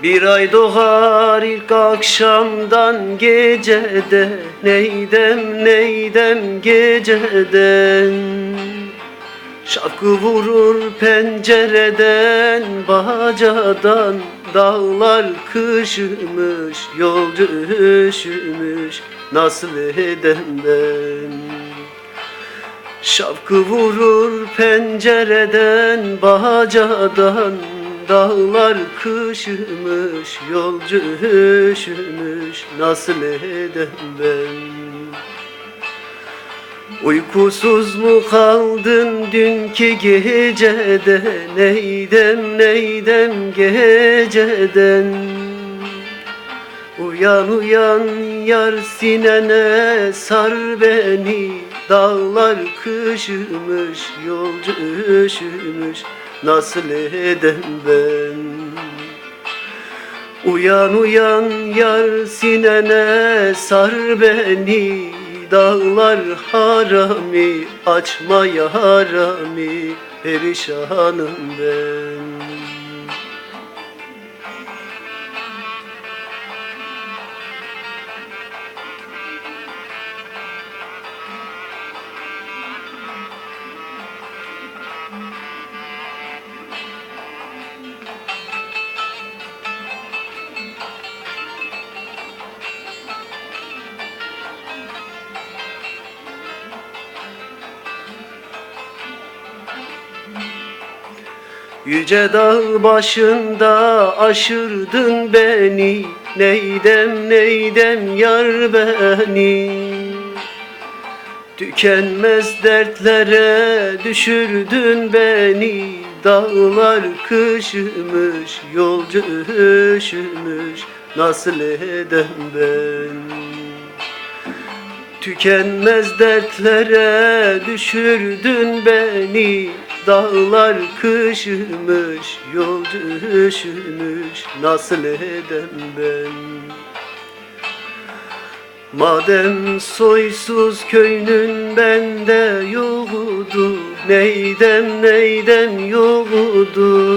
Bir ay doğar ilk akşamdan gecede, neydem neydem geceden. Şarkı vurur pencereden, bacadan. Dağlar kışımış, yolcu üşümüş, nasıl edem ben? Şarkı vurur pencereden, bacadan. Dağlar kışımış, yolcu üşümüş, nasıl edem ben? Uykusuz mu kaldın dünkü gecede, neydem neydem geceden. Uyan uyan yar sinene, sar beni. Dağlar kışımış, yolcu üşümüş, nasıl edem ben? Uyan uyan yar sinene, sar beni. Dağlar harami, açma yarami, perişanım ben. Yüce dağ başında aşırdın beni, neydem neydem yar beni. Tükenmez dertlere düşürdün beni. Dağlar kışımış, yolcu üşümüş, nasıl edem ben? Tükenmez dertlere düşürdün beni. Dağlar kışımış, yolcu üşümüş, nasıl edem ben? Madem soysuz köynün bende yoktu, neydem neydem yoktu.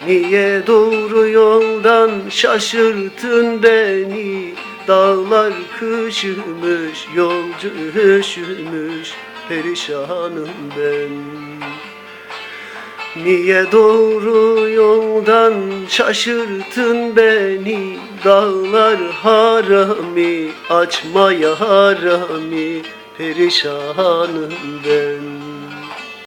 Niye doğru yoldan şaşırttın beni? Dağlar kışımış, yolcu üşümüş, perişanım ben. Niye doğru yoldan şaşırttın beni? Dağlar harami, açma yarami, perişanım ben.